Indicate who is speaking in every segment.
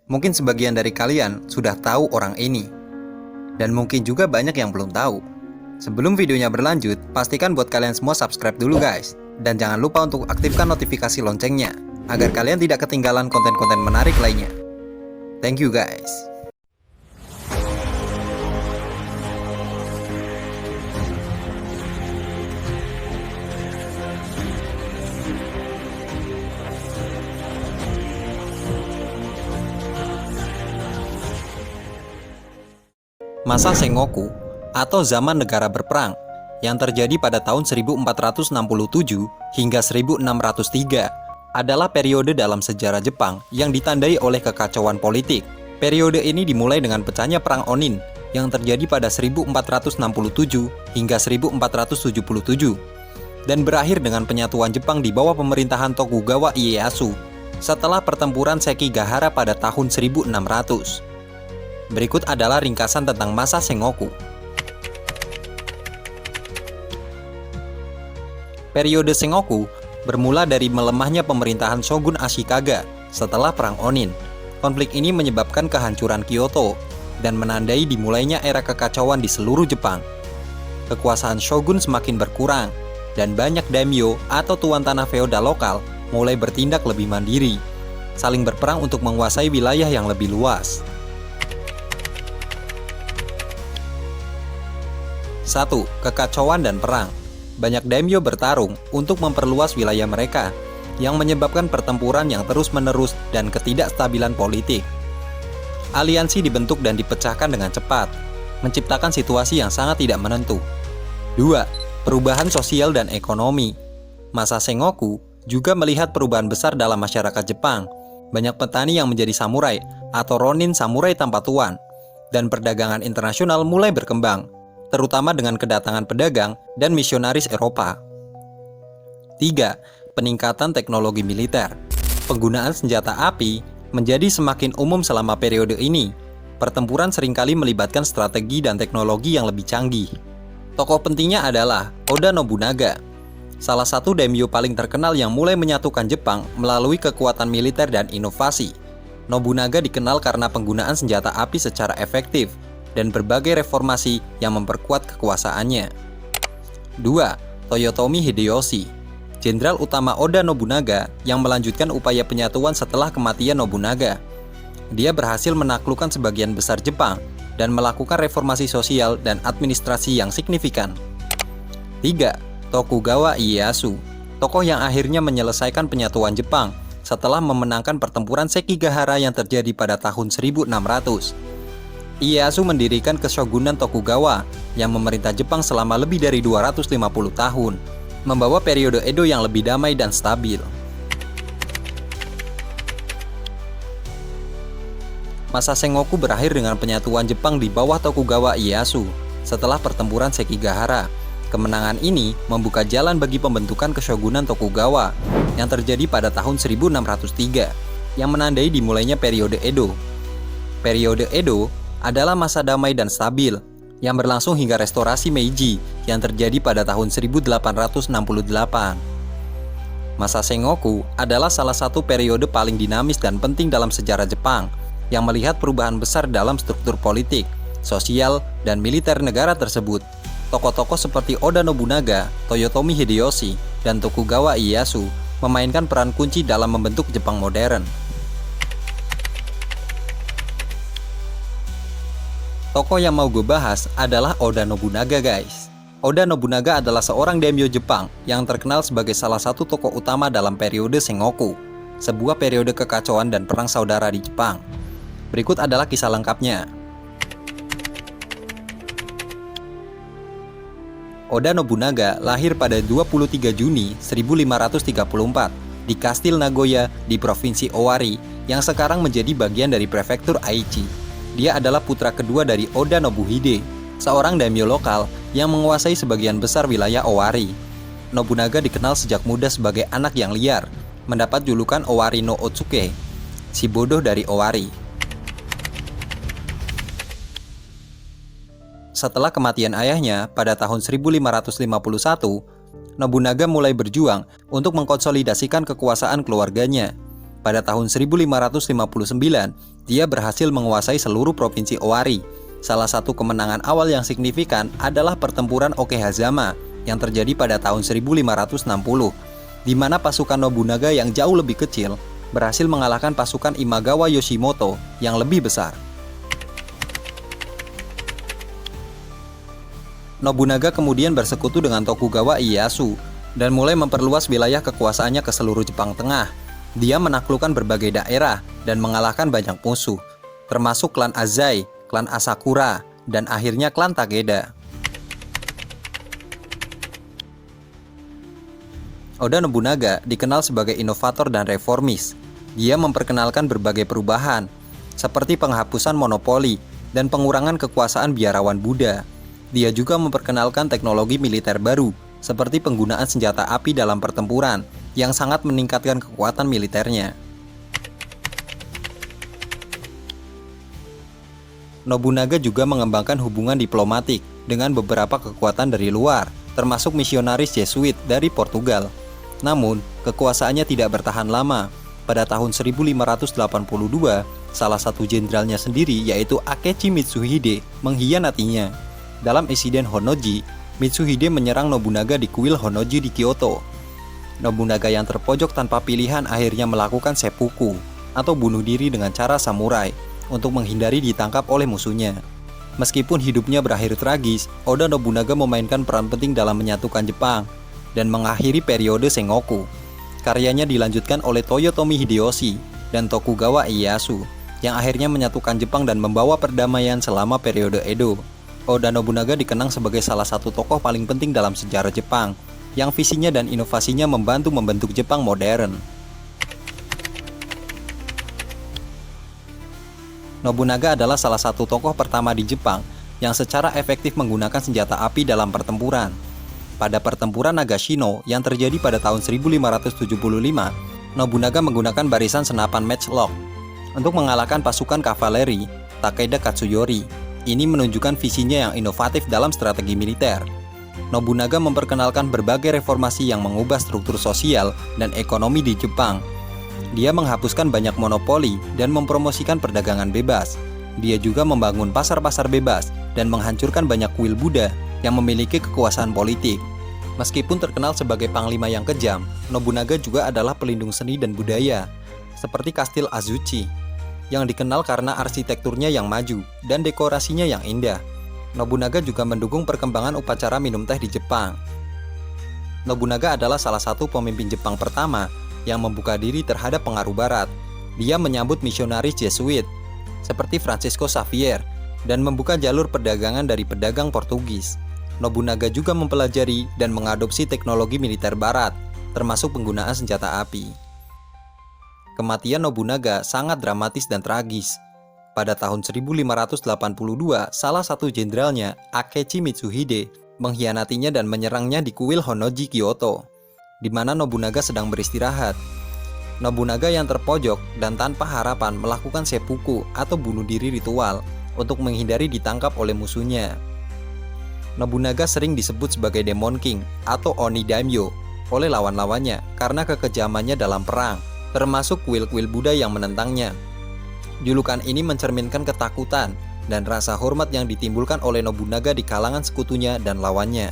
Speaker 1: Mungkin sebagian dari kalian sudah tahu orang ini, dan mungkin juga banyak yang belum tahu. Sebelum videonya berlanjut, pastikan buat kalian semua subscribe dulu guys. Dan jangan lupa untuk aktifkan notifikasi loncengnya, agar kalian tidak ketinggalan konten-konten menarik lainnya. Thank you guys. Masa Sengoku atau zaman negara berperang yang terjadi pada tahun 1467 hingga 1603 adalah periode dalam sejarah Jepang yang ditandai oleh kekacauan politik. Periode ini dimulai dengan pecahnya Perang Onin yang terjadi pada 1467 hingga 1477 dan berakhir dengan penyatuan Jepang di bawah pemerintahan Tokugawa Ieyasu setelah pertempuran Sekigahara pada tahun 1600. Berikut adalah ringkasan tentang masa Sengoku. Periode Sengoku bermula dari melemahnya pemerintahan Shogun Ashikaga setelah Perang Onin. Konflik ini menyebabkan kehancuran Kyoto dan menandai dimulainya era kekacauan di seluruh Jepang. Kekuasaan Shogun semakin berkurang dan banyak daimyo atau tuan tanah feodal lokal mulai bertindak lebih mandiri, saling berperang untuk menguasai wilayah yang lebih luas. 1. Kekacauan dan perang. Banyak daimyo bertarung untuk memperluas wilayah mereka, yang menyebabkan pertempuran yang terus-menerus dan ketidakstabilan politik. Aliansi dibentuk dan dipecahkan dengan cepat, menciptakan situasi yang sangat tidak menentu. 2. Perubahan sosial dan ekonomi. Masa Sengoku juga melihat perubahan besar dalam masyarakat Jepang. Banyak petani yang menjadi samurai atau ronin samurai tanpa tuan, dan perdagangan internasional mulai berkembang, terutama dengan kedatangan pedagang dan misionaris Eropa. 3. Peningkatan teknologi militer. Penggunaan senjata api menjadi semakin umum selama periode ini. Pertempuran seringkali melibatkan strategi dan teknologi yang lebih canggih. Tokoh pentingnya adalah Oda Nobunaga, salah satu daimyo paling terkenal yang mulai menyatukan Jepang melalui kekuatan militer dan inovasi. Nobunaga dikenal karena penggunaan senjata api secara efektif dan berbagai reformasi yang memperkuat kekuasaannya. 2. Toyotomi Hideyoshi, jenderal utama Oda Nobunaga yang melanjutkan upaya penyatuan setelah kematian Nobunaga. Dia berhasil menaklukkan sebagian besar Jepang dan melakukan reformasi sosial dan administrasi yang signifikan. 3. Tokugawa Ieyasu, tokoh yang akhirnya menyelesaikan penyatuan Jepang setelah memenangkan pertempuran Sekigahara yang terjadi pada tahun 1600. Ieyasu mendirikan Keshogunan Tokugawa yang memerintah Jepang selama lebih dari 250 tahun, membawa periode Edo yang lebih damai dan stabil. Masa Sengoku berakhir dengan penyatuan Jepang di bawah Tokugawa Ieyasu setelah pertempuran Sekigahara. Kemenangan ini membuka jalan bagi pembentukan Keshogunan Tokugawa yang terjadi pada tahun 1603, yang menandai dimulainya periode Edo. Periode Edo adalah masa damai dan stabil yang berlangsung hingga restorasi Meiji yang terjadi pada tahun 1868. Masa Sengoku adalah salah satu periode paling dinamis dan penting dalam sejarah Jepang yang melihat perubahan besar dalam struktur politik, sosial, dan militer negara tersebut. Tokoh-tokoh seperti Oda Nobunaga, Toyotomi Hideyoshi, dan Tokugawa Ieyasu memainkan peran kunci dalam membentuk Jepang modern. Tokoh yang mau gue bahas adalah Oda Nobunaga guys. Oda Nobunaga adalah seorang daimyo Jepang yang terkenal sebagai salah satu tokoh utama dalam periode Sengoku, sebuah periode kekacauan dan perang saudara di Jepang. Berikut adalah kisah lengkapnya. Oda Nobunaga lahir pada 23 Juni 1534 di Kastil Nagoya di Provinsi Owari yang sekarang menjadi bagian dari prefektur Aichi. Dia adalah putra kedua dari Oda Nobuhide, seorang daimyo lokal yang menguasai sebagian besar wilayah Owari. Nobunaga dikenal sejak muda sebagai anak yang liar, mendapat julukan Owari no Otsuke, si bodoh dari Owari. Setelah kematian ayahnya pada tahun 1551, Nobunaga mulai berjuang untuk mengkonsolidasikan kekuasaan keluarganya. Pada tahun 1559, dia berhasil menguasai seluruh provinsi Owari. Salah satu kemenangan awal yang signifikan adalah pertempuran Okehazama yang terjadi pada tahun 1560, di mana pasukan Nobunaga yang jauh lebih kecil berhasil mengalahkan pasukan Imagawa Yoshimoto yang lebih besar. Nobunaga kemudian bersekutu dengan Tokugawa Ieyasu dan mulai memperluas wilayah kekuasaannya ke seluruh Jepang Tengah. Dia menaklukkan berbagai daerah dan mengalahkan banyak musuh, termasuk klan Azai, klan Asakura, dan akhirnya klan Takeda. Oda Nobunaga dikenal sebagai inovator dan reformis. Dia memperkenalkan berbagai perubahan, seperti penghapusan monopoli dan pengurangan kekuasaan biarawan Buddha. Dia juga memperkenalkan teknologi militer baru, seperti penggunaan senjata api dalam pertempuran, yang sangat meningkatkan kekuatan militernya. Nobunaga juga mengembangkan hubungan diplomatik dengan beberapa kekuatan dari luar, termasuk misionaris Jesuit dari Portugal. Namun, kekuasaannya tidak bertahan lama. Pada tahun 1582, salah satu jenderalnya sendiri, yaitu Akechi Mitsuhide, mengkhianatinya. Dalam insiden Honnoji, Mitsuhide menyerang Nobunaga di kuil Honnoji di Kyoto. Nobunaga yang terpojok tanpa pilihan akhirnya melakukan seppuku, atau bunuh diri dengan cara samurai, untuk menghindari ditangkap oleh musuhnya. Meskipun hidupnya berakhir tragis, Oda Nobunaga memainkan peran penting dalam menyatukan Jepang dan mengakhiri periode Sengoku. Karyanya dilanjutkan oleh Toyotomi Hideyoshi dan Tokugawa Ieyasu, yang akhirnya menyatukan Jepang dan membawa perdamaian selama periode Edo. Oda Nobunaga dikenang sebagai salah satu tokoh paling penting dalam sejarah Jepang, yang visinya dan inovasinya membantu membentuk Jepang modern. Nobunaga adalah salah satu tokoh pertama di Jepang yang secara efektif menggunakan senjata api dalam pertempuran. Pada pertempuran Nagashino yang terjadi pada tahun 1575, Nobunaga menggunakan barisan senapan matchlock untuk mengalahkan pasukan kavaleri Takeda Katsuyori. Ini menunjukkan visinya yang inovatif dalam strategi militer. Nobunaga memperkenalkan berbagai reformasi yang mengubah struktur sosial dan ekonomi di Jepang. Dia menghapuskan banyak monopoli dan mempromosikan perdagangan bebas. Dia juga membangun pasar-pasar bebas dan menghancurkan banyak kuil Buddha yang memiliki kekuasaan politik. Meskipun terkenal sebagai panglima yang kejam, Nobunaga juga adalah pelindung seni dan budaya, seperti Kastil Azuchi, yang dikenal karena arsitekturnya yang maju dan dekorasinya yang indah. Nobunaga juga mendukung perkembangan upacara minum teh di Jepang. Nobunaga adalah salah satu pemimpin Jepang pertama yang membuka diri terhadap pengaruh Barat. Dia menyambut misionaris Jesuit seperti Francisco Xavier dan membuka jalur perdagangan dari pedagang Portugis. Nobunaga juga mempelajari dan mengadopsi teknologi militer Barat, termasuk penggunaan senjata api. Kematian Nobunaga sangat dramatis dan tragis. Pada tahun 1582, salah satu jenderalnya, Akechi Mitsuhide, mengkhianatinya dan menyerangnya di kuil Honnoji, Kyoto, di mana Nobunaga sedang beristirahat. Nobunaga yang terpojok dan tanpa harapan melakukan seppuku atau bunuh diri ritual untuk menghindari ditangkap oleh musuhnya. Nobunaga sering disebut sebagai Demon King atau Oni Daimyo oleh lawan-lawannya karena kekejamannya dalam perang, termasuk kuil-kuil Buddha yang menentangnya. Julukan ini mencerminkan ketakutan dan rasa hormat yang ditimbulkan oleh Nobunaga di kalangan sekutunya dan lawannya.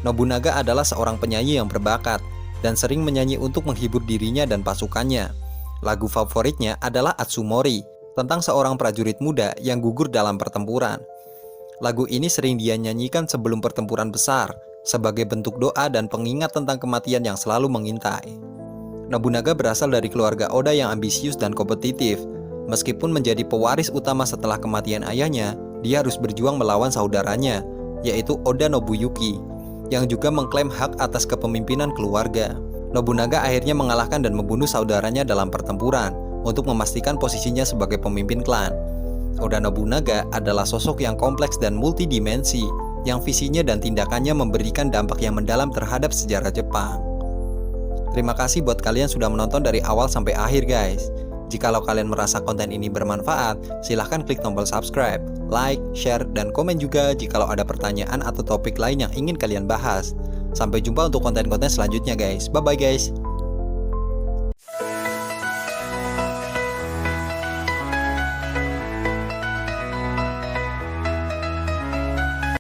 Speaker 1: Nobunaga adalah seorang penyanyi yang berbakat dan sering menyanyi untuk menghibur dirinya dan pasukannya. Lagu favoritnya adalah Atsumori, tentang seorang prajurit muda yang gugur dalam pertempuran. Lagu ini sering dia nyanyikan sebelum pertempuran besar, sebagai bentuk doa dan pengingat tentang kematian yang selalu mengintai. Nobunaga berasal dari keluarga Oda yang ambisius dan kompetitif. Meskipun menjadi pewaris utama setelah kematian ayahnya, dia harus berjuang melawan saudaranya, yaitu Oda Nobuyuki, yang juga mengklaim hak atas kepemimpinan keluarga. Nobunaga akhirnya mengalahkan dan membunuh saudaranya dalam pertempuran untuk memastikan posisinya sebagai pemimpin klan. Oda Nobunaga adalah sosok yang kompleks dan multidimensi, yang visinya dan tindakannya memberikan dampak yang mendalam terhadap sejarah Jepang. Terima kasih buat kalian sudah menonton dari awal sampai akhir guys. Jikalau kalian merasa konten ini bermanfaat, silahkan klik tombol subscribe, like, share, dan komen juga jikalau ada pertanyaan atau topik lain yang ingin kalian bahas. Sampai jumpa untuk konten-konten selanjutnya guys. Bye-bye guys.